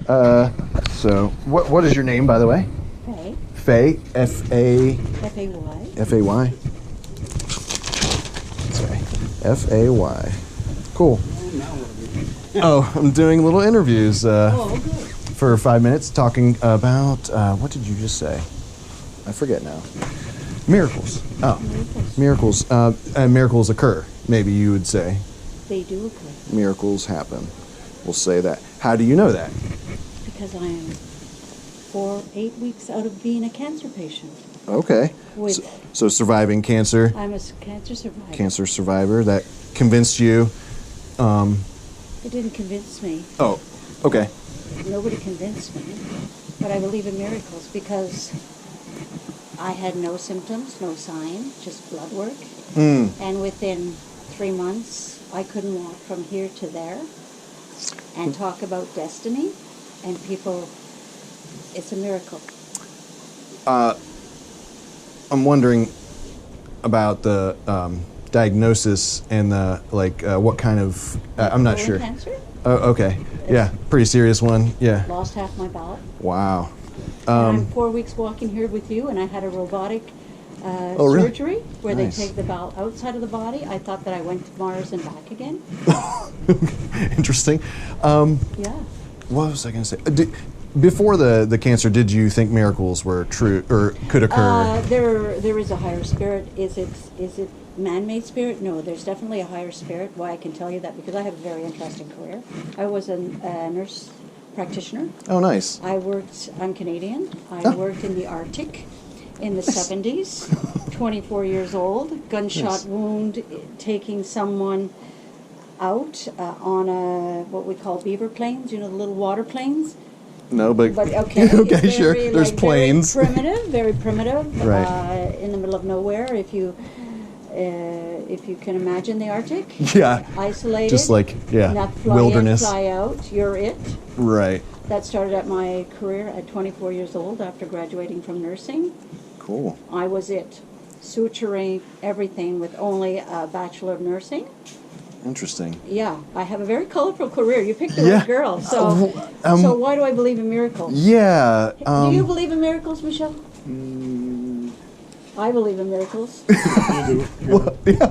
So, what is your name, by the way? Faye. Faye. F-A... F-A-Y. F-A-Y. Sorry. F-A-Y. Cool. Oh, I'm doing little interviews for 5 minutes talking about, what did you just say? I forget now. Miracles. Oh. Miracles. Miracles occur, maybe you would say. They do occur. Miracles happen. We'll say that. How do you know that? Because I am 8 weeks out of being a cancer patient. Okay. So surviving cancer. I'm a cancer survivor. Cancer survivor. That convinced you. It didn't convince me. Oh, okay. Nobody convinced me. But I believe in miracles because I had no symptoms, no sign, just blood work. And within 3 months, I couldn't walk from here to there and talk about destiny. And people, it's a miracle. I'm wondering about the diagnosis and the what kind of I'm not sure. Cancer? Oh, okay. Yeah, pretty serious one. Yeah. Lost half my bowel. Wow. And I'm 4 weeks walking here with you, and I had a robotic really? surgery where Nice. they take the bowel outside of the body. I thought that I went to Mars and back again. Interesting. Yeah. What was I going to say? Before the cancer, did you think miracles were true or could occur? There is a higher spirit. Is it man-made spirit? No, there's definitely a higher spirit. Why I can tell you that because I have a very interesting career. I was a nurse practitioner. Oh, nice. I'm Canadian. I worked in the Arctic in the 70s, 24 years old, gunshot wound, taking someone out on what we call beaver planes, the little water planes. No, but okay, okay, sure. There's planes. Very primitive, Right. in the middle of nowhere. If you can imagine the Arctic, Yeah. isolated, Just like not fly wilderness. in, fly out. You're it. Right. That started at my career at 24 years old after graduating from nursing. Cool. I was it, suturing everything with only a Bachelor of Nursing. Interesting. Yeah, I have a very colorful career. You picked the Yeah. right girl. So why do I believe in miracles? Yeah. Do you believe in miracles, Michelle? I believe in miracles. You do. Yeah.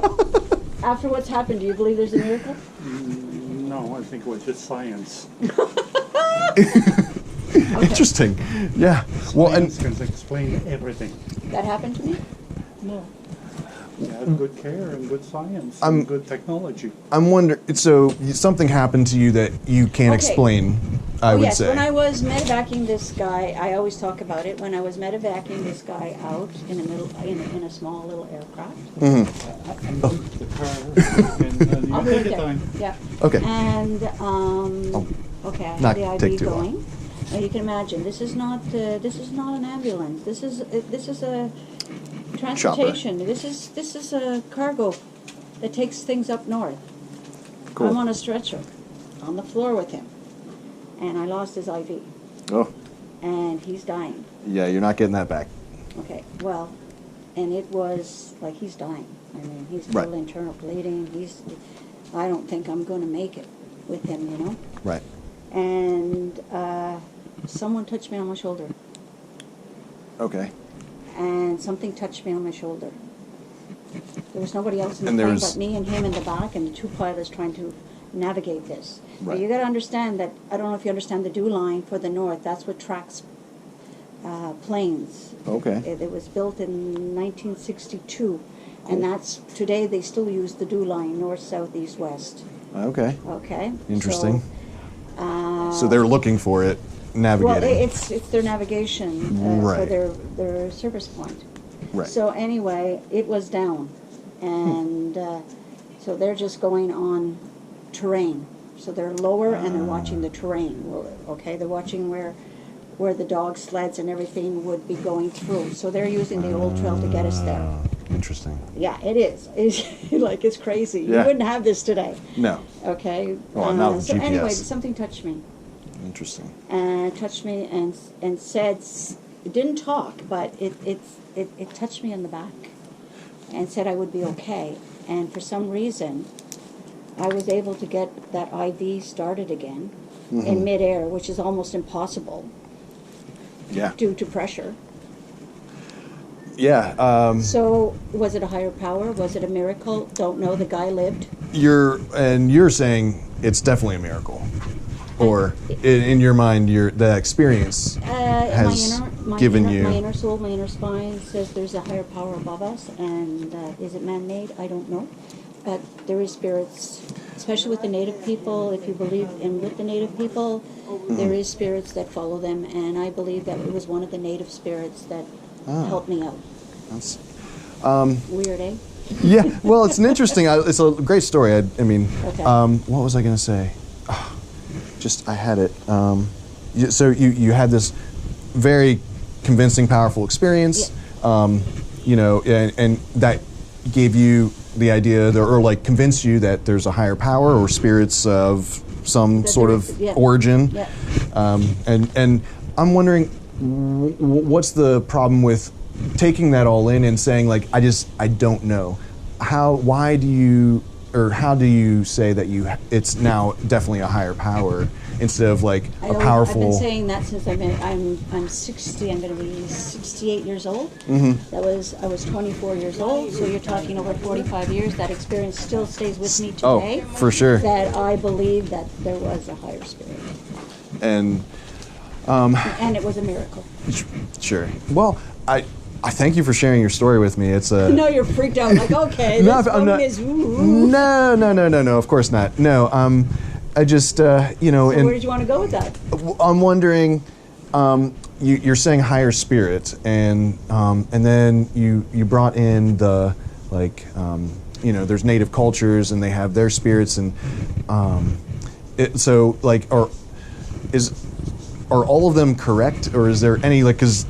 After what's happened, do you believe there's a miracle? No, I think it was just science. Interesting. Yeah. Well, Science can explain everything. That happened to me? No. You had good care and good science and good technology. I'm wondering. So something happened to you that you can't explain. I would yes, say. when I was medevacing this guy, I always talk about it. When I was medevacing this guy out in a small little aircraft. The car. And I'll you be take right your there. time. Yeah. Okay. And okay, I Not had the take IV too long. going. Now you can imagine this is not an ambulance. This is a transportation. This is a cargo that takes things up north. Cool. I'm on a stretcher, on the floor with him, and I lost his IV, Oh. and he's dying. Yeah, you're not getting that back. Okay, well, and it was like he's dying. I mean, he's still Right. internal bleeding. I don't think I'm going to make it with him, Right. And someone touched me on my shoulder, Okay. and something touched me on my shoulder. There was nobody else in the And plane there's- but me and him in the back, and the two pilots trying to navigate this. Right. But you got to understand that, I don't know if you understand the dew line for the north. That's what tracks planes. Okay. It was built in 1962, and today they still use the dew line, north, south, east, west. Okay. Okay. Interesting. So, So they're looking for it, navigating. well, it's their navigation for Right. their service point. Right. So anyway, it was down, and so they're just going on terrain. So they're lower and they're watching the terrain. Well, okay, they're watching where the dog sleds and everything would be going through. So they're using the old trail to get us there. Interesting. Yeah, it is. It's crazy. Yeah. You wouldn't have this today. No. Okay. Well, not with so GPS. anyway, something touched me. Interesting. Touched me and said, it didn't talk, but it touched me in the back and said I would be okay. And for some reason, I was able to get that IV started again. in midair, which is almost impossible Yeah. due to pressure. Yeah. So was it a higher power? Was it a miracle? Don't know. The guy lived. You're saying it's definitely a miracle, or in your mind, the experience has given you. My inner soul, my inner spine says there's a higher power above us, and is it man-made? I don't know, but there is spirits, especially with the native people. If you believe in with the native people, there is spirits that follow them, and I believe that it was one of the native spirits that helped me out. That's, Weird, eh? yeah. Well, it's an interesting. It's a great story. I mean, Okay. what was I going to say? I had it. So you had this very convincing, powerful experience. Yeah. And that gave you the idea, or like convinced you that there's a higher power or spirits of some sort of origin. Yeah. And I'm wondering, what's the problem with taking that all in and saying, like, I don't know. How do you say that it's now definitely a higher power instead of like a powerful? I've been saying that since I'm 60. I'm going to be 68 years old. I was 24 years old. So you're talking over 45 years. That experience still stays with me today. Oh, for sure. That I believe that there was a higher spirit, And it was a miracle. sure. Well, I thank you for sharing your story with me. It's a. No, you're freaked out. Like, okay, this woman is. Ooh. No. Of course not. No. I just So where did you want to go with that? I'm wondering. You're saying higher spirit, and then you brought in the there's native cultures and they have their spirits, and are all of them correct, or is there any, like, because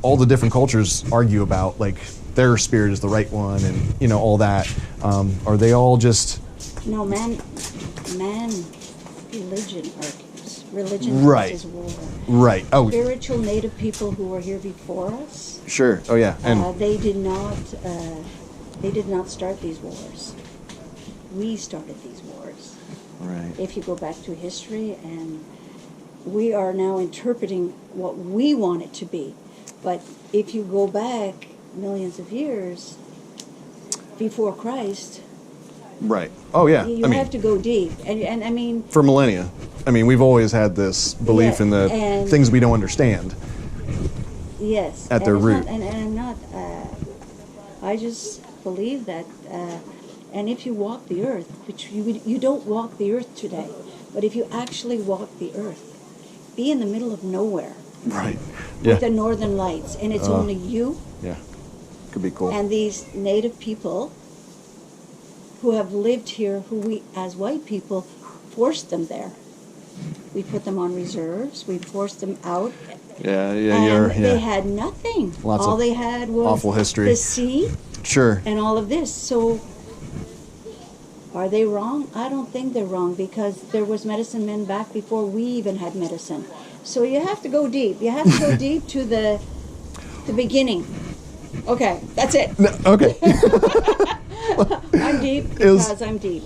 all the different cultures argue about, like, their spirit is the right one, and all that. Are they all just? No, man, religion argues. Religion Right. is war. Right. Oh, Spiritual native people who were here before us, sure. Oh, yeah. And they did not start these wars. We started these wars. right. If you go back to history, and we are now interpreting what we want it to be. But if you go back millions of years before Christ, Right. Oh, yeah. you have to go deep. And I mean, for millennia. I mean, we've always had this belief in the and- things we don't understand. yes. At their and it's root. not- and I'm not, I just believe that, and if you walk the earth, which you don't walk the earth today, but if you actually walk the earth, be in the middle of nowhere Right. with the Yeah. northern lights, and it's only you Yeah. Could be cool. and these native people who have lived here, who we, as white people, forced them there. We put them on reserves, we forced them out, Yeah. and they had nothing. Lots all of they had was awful history. the sea Sure. and all of this. So are they wrong? I don't think they're wrong, because there was medicine men back before we even had medicine. So you have to go deep. You have to go deep to the beginning. Okay, that's it. No, okay. I'm deep It was- because I'm deep.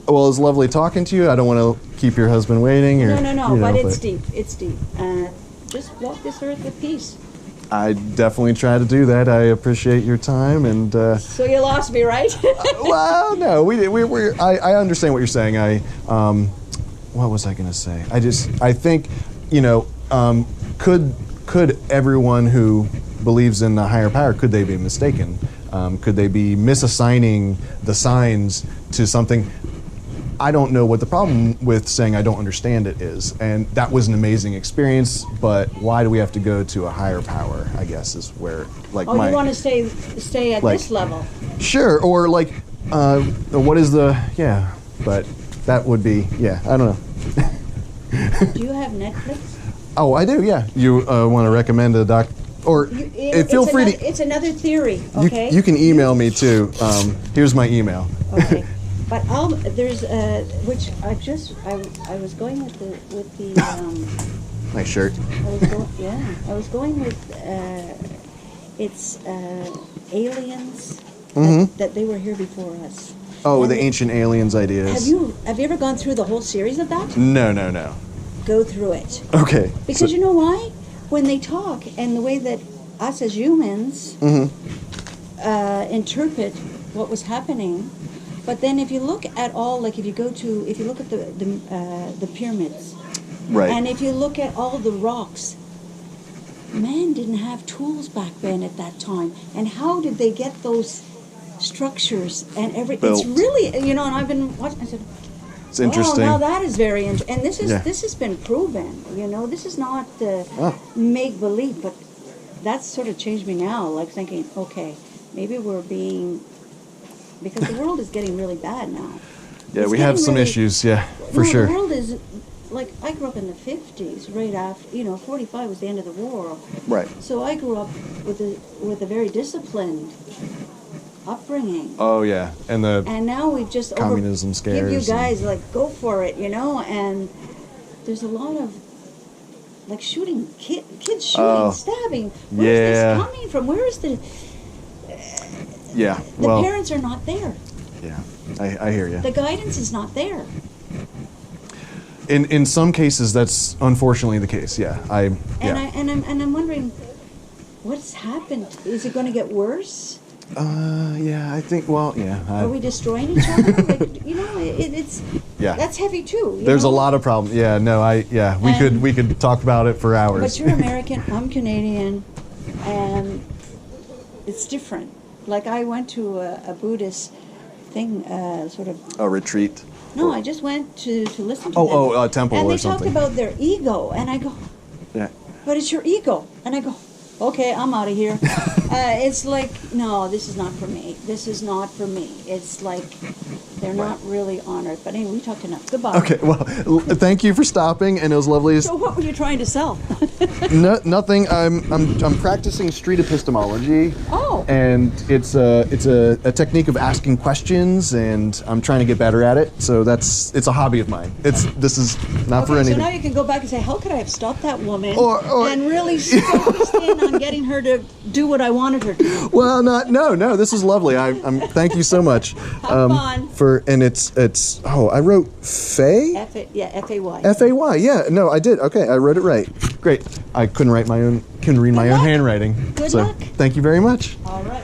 Well, it's lovely talking to you. I don't want to keep your husband waiting. Or, No, but it's deep. It's deep. Just walk this earth with peace. I definitely try to do that. I appreciate your time, and So you lost me, right? well, no, I understand what you're saying. What was I going to say? I think, could everyone who believes in a higher power, could they be mistaken? Could they be misassigning the signs to something? I don't know what the problem with saying I don't understand it is. And that was an amazing experience, but why do we have to go to a higher power, I guess, is where, like, Oh, you want to stay at like- this level? Sure, or like, what is but that would be, I don't know. Do you have Netflix? Oh, I do, yeah. You want to recommend a doc, or feel free to, It's another theory, okay? you can email me too. Here's my email. Okay, but there's which I was going with the Nice shirt. I was going with it's aliens that they were here before us. Oh, And the ancient aliens ideas. Have you ever gone through the whole series of that? No. go through it. Okay. Because you know why? When they talk and the way that us as humans interpret what was happening, but then if you look at all, like if you look at the pyramids, right, and if you look at all the rocks, man didn't have tools back then at that time, and how did they get those structures and Built. It's really, and I've been watching. I said, it's interesting. Oh, now that is very interesting, and this has been proven. This is not make believe, but that's sort of changed me now. Like thinking, okay, maybe we're being, because the world is getting really bad now. Yeah, It's we have getting some really- issues. Yeah, for sure. The world is like, I grew up in the 50s, right after 45 was the end of the war. Right. So I grew up with a very disciplined upbringing. Oh yeah, and the And now we've just communism give scares. you guys like go for it, and there's a lot of like shooting kids shooting, Oh, stabbing. Where's yeah. this coming from? Where is the yeah. the Well, parents are not there. yeah, I hear you. The guidance is not there. In some cases, that's unfortunately the case. Yeah, I'm wondering what's happened. Is it going to get worse? Yeah, I think. Well, yeah. Are we destroying each other? Like, it's Yeah. that's heavy too. There's a lot of problems. Yeah, no, we could talk about it for hours. But you're American, I'm Canadian, and it's different. Like I went to a Buddhist thing, sort of. A retreat. No, I just went to listen to them. A temple and or they something. talked about their ego, and I go, Yeah. but it's your ego, and I go, okay, I'm out of here. It's like, no, this is not for me. This is not for me. It's like they're not really honored. But anyway, we talked enough. Goodbye. Okay. Well, thank you for stopping, and it was lovely. So what were you trying to sell? Nothing. I'm practicing street epistemology. Oh. And it's a technique of asking questions, and I'm trying to get better at it. So it's a hobby of mine. This is not for Okay, so anything. now you can go back and say, how could I have stopped that woman Or- and really focused in on getting her to do what I wanted her to do? Well, no. This is lovely. I'm thank you so much. Have fun. I wrote Fay. F-A-Y. F-A-Y. Yeah. No, I did. Okay, I wrote it right. Great. I couldn't read my own Good handwriting. Good so luck. thank you very much. All right.